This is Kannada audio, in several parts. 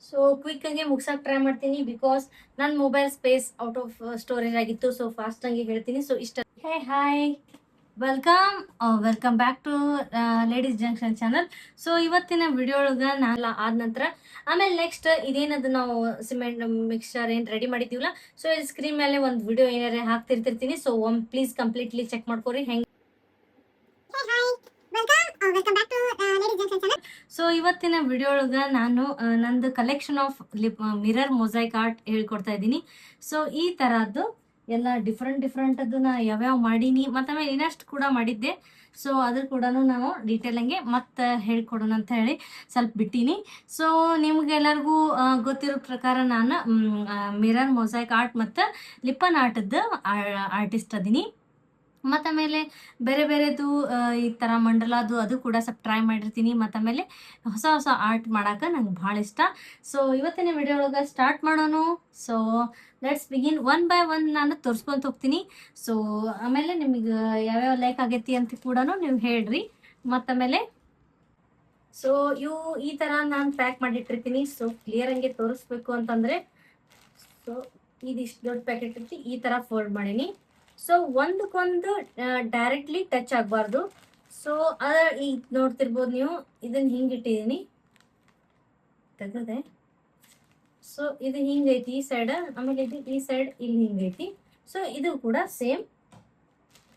ಸೊ ಕ್ವಿಕ್ ಆಗಿ ಮುಗ್ಸಕ್ ಟ್ರೈ ಮಾಡ್ತೀನಿ ಬಿಕಾಸ್ ನನ್ನ mobile space out of storage ಆಗಿತ್ತು. ಸೊ ಫಾಸ್ಟ್ ಆಗಿ ಹೇಳ್ತೀನಿ. ಸೊ ಇಷ್ಟ. Hey hi, welcome welcome back to Ladies Junction channel. So ಇವತ್ತಿನ ವಿಡಿಯೋ ಒಳಗೆ ನಾನು ಆದ ನಂತರ ಆಮೇಲೆ ನೆಕ್ಸ್ಟ್ ಇದೇನದು ನಾವು ಸಿಮೆಂಟ್ ಮಿಕ್ಸ್ಚರ್ ಏನು ರೆಡಿ ಮಾಡಿದ್ದೀವಲ್ಲ, ಸೊ ಈ ಸ್ಕ್ರೀನ್ ಮೇಲೆ ಒಂದು ವಿಡಿಯೋ ಏನಾರೇ ಹಾಕ್ತಿರ್ತಿರ್ತೀನಿ. ಸೊ ಪ್ಲೀಸ್ ಕಂಪ್ಲೀಟ್ಲಿ ಚೆಕ್ ಮಾಡ್ಕೊರಿ ಹೆಂಗೆ. ಸೊ ಇವತ್ತಿನ ವಿಡಿಯೋ ಒಳಗೆ ನಾನು ನಂದು collection of mirror mosaic art ಹೇಳ್ಕೊಡ್ತಾ ಇದ್ದೀನಿ. ಸೊ ಈ ತರದ್ದು ಎಲ್ಲ ಡಿಫ್ರೆಂಟ್ ಅದು ನಾ ಯಾವ್ಯಾವ ಮಾಡೀನಿ ಮತ್ತು ಇನ್ನಷ್ಟು ಕೂಡ ಮಾಡಿದ್ದೆ. ಸೊ ಅದ್ರ ಕೂಡ ನಾವು ಡೀಟೇಲ್ ಹಂಗೆ ಮತ್ತೆ ಹೇಳ್ಕೊಡೋಣ ಅಂತ ಹೇಳಿ ಸ್ವಲ್ಪ ಬಿಟ್ಟೀನಿ. ಸೊ ನಿಮ್ಗೆಲ್ಲರಿಗೂ ಗೊತ್ತಿರೋ ಪ್ರಕಾರ ನಾನು ಮಿರರ್ ಮೊಸೈಕ್ ಆರ್ಟ್ ಮತ್ತು ಲಿಪ್ಪನ್ ಆರ್ಟದ್ದು ಆರ್ಟಿಸ್ಟ್ ಅದೀನಿ. ಮತ್ತು ಆಮೇಲೆ ಬೇರೆ ಬೇರೆದು ಈ ಥರ ಮಂಡಲದು ಅದು ಕೂಡ ಸ್ವಲ್ಪ ಟ್ರೈ ಮಾಡಿರ್ತೀನಿ. ಮತ್ತು ಆಮೇಲೆ ಹೊಸ ಹೊಸ ಆರ್ಟ್ ಮಾಡೋಕೆ ನಂಗೆ ಭಾಳ ಇಷ್ಟ. ಸೊ ಇವತ್ತಿನ ವಿಡಿಯೋ ಒಳಗೆ ಸ್ಟಾರ್ಟ್ ಮಾಡೋಣ. So let's begin. One by one ನಾನು ತೋರಿಸ್ಕೊಂತ ಹೋಗ್ತೀನಿ. ಸೊ ಆಮೇಲೆ ನಿಮಗೆ ಯಾವ್ಯಾವ ಲೈಕ್ ಆಗೈತಿ ಅಂತ ಕೂಡ ನೀವು ಹೇಳ್ರಿ. ಮತ್ತು ಆಮೇಲೆ ಸೊ ಇವು ಈ ಥರ ನಾನು ಪ್ಯಾಕ್ ಮಾಡಿಟ್ಟಿರ್ತೀನಿ. ಸೊ ಕ್ಲಿಯರ್ ಹಂಗೆ ತೋರಿಸ್ಬೇಕು ಅಂತಂದರೆ ಸೊ ಇದಿಷ್ಟು ದೊಡ್ಡ ಪ್ಯಾಕೆಟ್ ಇರ್ತಿ ಈ ಥರ ಫೋಲ್ಡ್ ಮಾಡೀನಿ. ಸೊ ಒಂದಕ್ಕೊಂದು ಡೈರೆಕ್ಟ್ಲಿ ಟಚ್ ಆಗಬಾರ್ದು. ಸೊ ಈಗ ನೋಡ್ತಿರ್ಬೋದು ನೀವು, ಇದನ್ನ ಹಿಂಗಿಟ್ಟಿದ್ದೀನಿ ತೆಗದೆ. ಸೊ ಇದು ಹಿಂಗೈತಿ ಈ ಸೈಡ್, ಆಮೇಲೆ ಇದು ಈ ಸೈಡ್ ಇಲ್ಲಿ ಹಿಂಗೈತಿ. ಸೊ ಇದು ಕೂಡ ಸೇಮ್,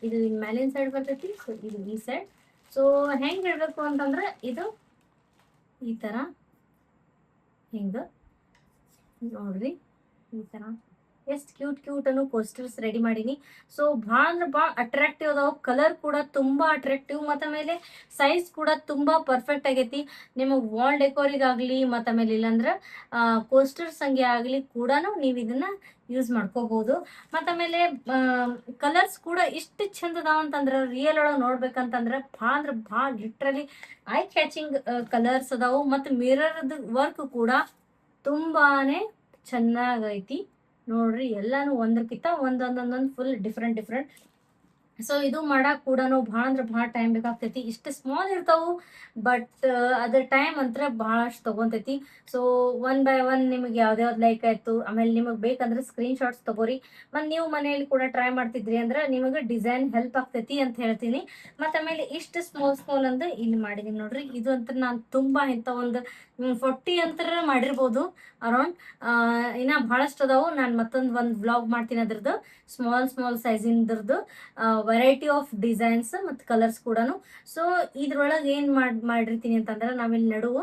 ಇದು ಮೇಲಿನ ಸೈಡ್ ಬರ್ತೈತಿ. ಸೊ ಇದು ಈ ಸೈಡ್. ಸೊ ಹೆಂಗೆ ಹೇಳ್ಬೇಕು ಅಂತಂದ್ರೆ ಇದು ಈ ಥರ ಹಿಂಗೆ ನೋಡ್ರಿ, ಈ ಥರ ಎಷ್ಟು ಕ್ಯೂಟ್ ಅನ್ನು ಪೋಸ್ಟರ್ಸ್ ರೆಡಿ ಮಾಡೀನಿ. ಸೊ ಭಾಳ ಅಂದ್ರೆ ಭಾಳ ಅಟ್ರಾಕ್ಟಿವ್ ಅದಾವ. ಕಲರ್ ಕೂಡ ತುಂಬ ಅಟ್ರಾಕ್ಟಿವ್, ಮತ್ತು ಆಮೇಲೆ ಸೈಜ್ ಕೂಡ ತುಂಬ ಪರ್ಫೆಕ್ಟ್ ಆಗೈತಿ. ನಿಮಗೆ ವಾಲ್ ಡೆಕೋರಿಗಾಗಲಿ ಮತ್ತು ಆಮೇಲೆ ಇಲ್ಲಾಂದ್ರೆ ಪೋಸ್ಟರ್ಸ್ ಹಂಗೆ ಆಗಲಿ ಕೂಡ ನೀವು ಇದನ್ನು ಯೂಸ್ ಮಾಡ್ಕೋಬೋದು. ಮತ್ತು ಆಮೇಲೆ ಕಲರ್ಸ್ ಕೂಡ ಇಷ್ಟು ಚಂದ ಅದಾವ ಅಂತಂದ್ರೆ ರಿಯಲ್ ಒಳಗೆ ನೋಡ್ಬೇಕಂತಂದ್ರೆ ಭಾಳ ಅಂದ್ರೆ ಭಾಳ ಲಿಟ್ರಲಿ ಐ ಕ್ಯಾಚಿಂಗ್ ಕಲರ್ಸ್ ಅದಾವು. ಮತ್ತು ಮಿರರ್ದು ವರ್ಕ್ ಕೂಡ ತುಂಬಾ ಚೆನ್ನಾಗೈತಿ ನೋಡ್ರಿ. ಎಲ್ಲಾನು ಒಂದಕ್ಕಿಂತ ಒಂದೊಂದೊಂದೊಂದು ಫುಲ್ ಡಿಫ್ರೆಂಟ್. ಸೊ ಇದು ಮಾಡಕ್ಕೆ ಕೂಡ ಭಾಳ ಅಂದ್ರೆ ಭಾಳ ಟೈಮ್ ಬೇಕಾಗ್ತೈತಿ. ಇಷ್ಟು ಸ್ಮಾಲ್ ಇರ್ತಾವು, ಬಟ್ ಅದ್ರ ಟೈಮ್ ಅಂತ ಭಾಳಷ್ಟು ತೊಗೊತೈತಿ. ಸೊ ಒನ್ ಬೈ ಒನ್ ನಿಮಗೆ ಯಾವ್ದ್ಯಾವ್ದು ಲೈಕ್ ಆಯಿತು, ಆಮೇಲೆ ನಿಮಗೆ ಬೇಕಂದ್ರೆ ಸ್ಕ್ರೀನ್ ಶಾಟ್ಸ್ ತೊಗೋರಿ. ಮತ್ತು ನೀವು ಮನೆಯಲ್ಲಿ ಕೂಡ ಟ್ರೈ ಮಾಡ್ತಿದ್ರಿ ಅಂದ್ರೆ ನಿಮಗೆ ಡಿಸೈನ್ ಹೆಲ್ಪ್ ಆಗ್ತೈತಿ ಅಂತ ಹೇಳ್ತೀನಿ. ಮತ್ತು ಆಮೇಲೆ ಇಷ್ಟು ಸ್ಮಾಲ್ ಅಂದು ಇಲ್ಲಿ ಮಾಡಿದೀನಿ ನೋಡ್ರಿ. ಇದು ಅಂತ ನಾನು ತುಂಬ ಇಂಥ ಒಂದು 40 ಅಂತ ಮಾಡಿರ್ಬೋದು ಅರೌಂಡ್. ಇನ್ನು ಭಾಳಷ್ಟು ಅದಾವು. ನಾನು ಒಂದು ವ್ಲಾಗ್ ಮಾಡ್ತೀನಿ ಅದ್ರದ್ದು ಸ್ಮಾಲ್ ಸೈಜಿಂದ್ರದ್ದು ವೆರೈಟಿ ಆಫ್ ಡಿಸೈನ್ಸ್ ಮತ್ತು ಕಲರ್ಸ್ ಕೂಡ. ಸೊ ಇದ್ರೊಳಗೆ ಏನು ಮಾಡಿರ್ತೀನಿ ಅಂತಂದ್ರೆ ನಾವಿಲ್ಲಿ ನಡುವು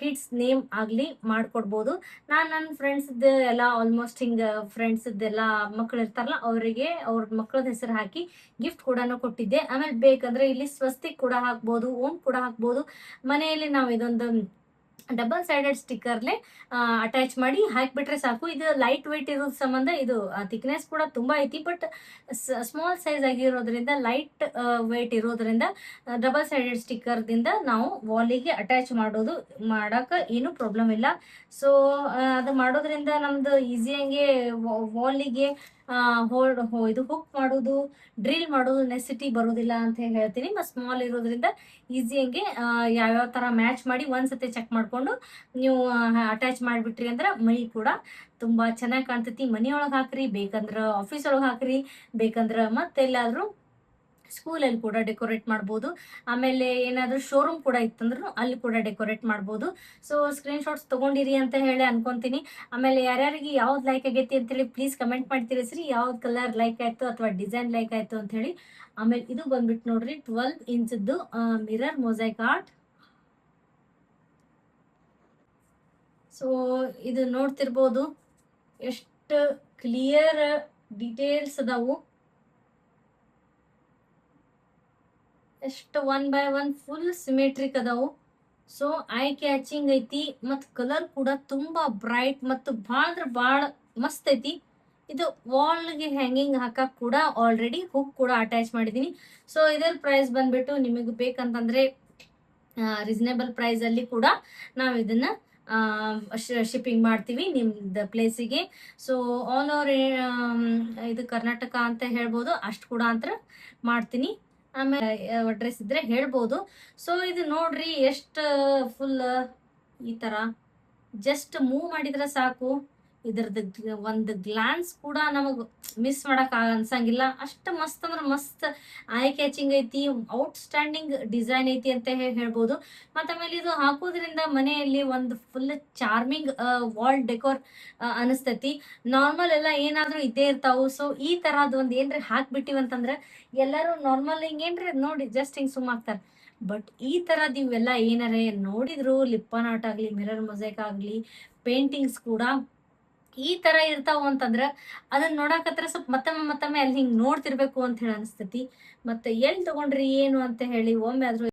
ಕಿಡ್ಸ್ ನೇಮ್ ಆಗಲಿ ಮಾಡಿಕೊಡ್ಬೋದು. ನಾನು ನನ್ನ ಫ್ರೆಂಡ್ಸ್ದು ಎಲ್ಲ ಆಲ್ಮೋಸ್ಟ್ ಹಿಂಗೆ ಫ್ರೆಂಡ್ಸ್ದೆಲ್ಲ ಮಕ್ಳು ಇರ್ತಾರಲ್ಲ ಅವರಿಗೆ ಅವ್ರ ಮಕ್ಳದ ಹೆಸರು ಹಾಕಿ ಗಿಫ್ಟ್ ಕೂಡ ಕೊಟ್ಟಿದ್ದೆ. ಆಮೇಲೆ ಬೇಕಂದ್ರೆ ಇಲ್ಲಿ ಸ್ವಸ್ತಿಕ್ ಕೂಡ ಹಾಕ್ಬೋದು, ಓಮ್ ಕೂಡ ಹಾಕ್ಬೋದು. ಮನೆಯಲ್ಲಿ ನಾವು ಇದೊಂದು ಡಬಲ್ ಸೈಡೆಡ್ ಸ್ಟಿಕ್ಕರ್ಲೆ ಅಟ್ಯಾಚ್ ಮಾಡಿ ಹಾಕಿಬಿಟ್ರೆ ಸಾಕು. ಇದು ಲೈಟ್ ವೆಯ್ಟ್ ಇರೋದ್ ಸಂಬಂಧ ಇದು ಥಿಕ್ನೆಸ್ ಕೂಡ ತುಂಬ ಐತಿ. ಬಟ್ ಸ್ಮಾಲ್ ಸೈಜ್ ಆಗಿರೋದ್ರಿಂದ ಲೈಟ್ ವೆಯ್ಟ್ ಇರೋದ್ರಿಂದ ಡಬಲ್ ಸೈಡೆಡ್ ಸ್ಟಿಕ್ಕರ್ದಿಂದ ನಾವು ವಾಲಿಗೆ ಅಟ್ಯಾಚ್ ಮಾಡೋಕೆ ಏನೂ ಪ್ರಾಬ್ಲಮ್ ಇಲ್ಲ. ಸೊ ಅದು ಮಾಡೋದ್ರಿಂದ ನಮ್ದು ಈಸಿಯಾಗೆ ವಾಲಿಗೆ ಇದು ಹುಕ್ ಮಾಡೋದು, ಡ್ರಿಲ್ ಮಾಡೋದು ನೆಸಿಟಿ ಬರೋದಿಲ್ಲ ಅಂತ ಹೇಳ್ತೀನಿ. ಮತ್ತು ಸ್ಮಾಲ್ ಇರೋದ್ರಿಂದ ಈಸಿಯಾಗೆ ಯಾವ್ಯಾವ ಥರ ಮ್ಯಾಚ್ ಮಾಡಿ ಒಂದ್ಸತಿ ಚೆಕ್ ಮಾಡಿಕೊಂಡು ನೀವು ಅಟ್ಯಾಚ್ ಮಾಡಿಬಿಟ್ರಿ ಅಂದ್ರೆ ಮೈ ಕೂಡ ತುಂಬ ಚೆನ್ನಾಗಿ ಕಾಣ್ತೈತಿ. ಮನೆಯೊಳಗೆ ಹಾಕ್ರಿ, ಬೇಕಂದ್ರೆ ಆಫೀಸ್ ಒಳಗೆ ಹಾಕ್ರಿ, ಬೇಕಂದ್ರೆ ಮತ್ತೆಲ್ಲಾದರೂ ಸ್ಕೂಲಲ್ಲಿ ಕೂಡ ಡೆಕೋರೇಟ್ ಮಾಡ್ಬೋದು. ಆಮೇಲೆ ಏನಾದರೂ ಶೋರೂಮ್ ಕೂಡ ಇತ್ತಂದ್ರೂ ಅಲ್ಲಿ ಕೂಡ ಡೆಕೋರೇಟ್ ಮಾಡ್ಬೋದು. ಸೊ ಸ್ಕ್ರೀನ್ ಶಾಟ್ಸ್ ತೊಗೊಂಡಿರಿ ಅಂತ ಹೇಳಿ ಅನ್ಕೊಂತೀನಿ. ಆಮೇಲೆ ಯಾರ್ಯಾರಿಗೆ ಯಾವ್ದು ಲೈಕ್ ಆಗೈತಿ ಅಂತೇಳಿ ಪ್ಲೀಸ್ ಕಮೆಂಟ್ ಮಾಡಿ ತಿಳಿಸ್ರಿ. ಯಾವ್ದು ಕಲರ್ ಲೈಕ್ ಆಯಿತು ಅಥವಾ ಡಿಸೈನ್ ಲೈಕ್ ಆಯಿತು ಅಂಥೇಳಿ. ಆಮೇಲೆ ಇದು ಬಂದ್ಬಿಟ್ಟು ನೋಡ್ರಿ 12 ಇಂಚದ್ದು ಮಿರರ್ ಮೊಸೈಕ್ ಆರ್ಟ್. ಸೊ ಇದು ನೋಡ್ತಿರ್ಬೋದು ಎಷ್ಟು ಕ್ಲಿಯರ್ ಡೀಟೇಲ್ಸ್ ಅದಾವು, ಎಷ್ಟು one by one full symmetric ಅದಾವು. ಸೊ ಐ ಕ್ಯಾಚಿಂಗ್ ಐತಿ. ಮತ್ತು ಕಲರ್ ಕೂಡ ತುಂಬ ಬ್ರೈಟ್ ಮತ್ತು ಭಾಳ ಅಂದ್ರೆ ಭಾಳ ಮಸ್ತ್ ಐತಿ. ಇದು ವಾಲ್ಗೆ ಹ್ಯಾಂಗಿಂಗ್ ಹಾಕಕ್ ಕೂಡ ಆಲ್ರೆಡಿ ಹುಕ್ ಕೂಡ ಅಟ್ಯಾಚ್ ಮಾಡಿದ್ದೀನಿ. ಸೊ ಇದರ ಪ್ರೈಸ್ ಬಂದ್ಬಿಟ್ಟು ನಿಮಗೆ ಬೇಕಂತಂದ್ರೆ ರೀಸನೇಬಲ್ ಪ್ರೈಸಲ್ಲಿ ಕೂಡ ನಾವು ಇದನ್ನ ಶಿಪ್ಪಿಂಗ್ ಮಾಡ್ತೀವಿ ನಿಮ್ದು ಪ್ಲೇಸಿಗೆ. ಸೊ ಆಲ್ ಓವರ್ ಇದು ಕರ್ನಾಟಕ ಅಂತ ಹೇಳ್ಬೋದು, ಅಷ್ಟು ಕೂಡ ಅಂತ ಮಾಡ್ತೀನಿ. ಆಮೇಲೆ ಅಡ್ರೆಸ್ ಇದ್ರೆ ಹೇಳ್ಬೋದು. ಸೊ ಇದು ನೋಡ್ರಿ ಎಷ್ಟು ಫುಲ್ ಈ ಥರ ಜಸ್ಟ್ ಮೂವ್ ಮಾಡಿದ್ರೆ ಸಾಕು, ಇದ್ರದ್ದು ಒಂದು ಗ್ಲಾನ್ಸ್ ಕೂಡ ನಮಗ್ ಮಿಸ್ ಮಾಡಕ್ ಅನ್ಸಂಗಿಲ್ಲ. ಅಷ್ಟ ಮಸ್ತ್ ಅಂದ್ರ ಮಸ್ತ್ ಐ ಕ್ಯಾಚಿಂಗ್ ಐತಿ, ಔಟ್ ಸ್ಟ್ಯಾಂಡಿಂಗ್ ಡಿಸೈನ್ ಐತಿ ಅಂತ ಹೇಳ್ಬೋದು. ಮತ್ತ ಆಮೇಲೆ ಇದು ಹಾಕೋದ್ರಿಂದ ಮನೆಯಲ್ಲಿ ಒಂದು ಫುಲ್ ಚಾರ್ಮಿಂಗ್ ವಾಲ್ ಡೆಕೋರ್ ಅನಿಸ್ತೈತಿ. ನಾರ್ಮಲ್ ಎಲ್ಲ ಏನಾದ್ರೂ ಇದ್ದೇ ಇರ್ತಾವು. ಸೊ ಈ ತರದ್ ಒಂದ್ ಏನ್ರಿ ಹಾಕ್ಬಿಟ್ಟಿವಂತಂದ್ರ ಎಲ್ಲರೂ ನಾರ್ಮಲ್ ಹಿಂಗೇನ್ರಿ ನೋಡಿ ಜಸ್ಟ್ ಹಿಂಗ್ ಸುಮ್ ಆಗ್ತಾರ. ಬಟ್ ಈ ತರದ್ ಇವೆಲ್ಲ ಏನಾರೇ ನೋಡಿದ್ರು ಲಿಪ್ಪನ್ ಆರ್ಟ್ ಆಗ್ಲಿ, ಮಿರರ್ ಮೊಸೈಕ್ ಆಗ್ಲಿ, ಪೇಂಟಿಂಗ್ಸ್ ಕೂಡ ಈ ತರ ಇರ್ತಾವ ಅಂತಂದ್ರ ಅದನ್ನ ನೋಡಕತ್ರ ಸ್ವಲ್ಪ ಮತ್ತೊಮ್ಮೆ ಅಲ್ಲಿ ಹಿಂಗ್ ನೋಡ್ತಿರ್ಬೇಕು ಅಂತ ಹೇಳಿ ಅನಿಸ್ತೈತಿ. ಮತ್ತೆ ಎಲ್ಲಿ ತಗೊಂಡ್ರಿ ಏನು ಅಂತ ಹೇಳಿ ಒಮ್ಮೆ ಆದ್ರೂ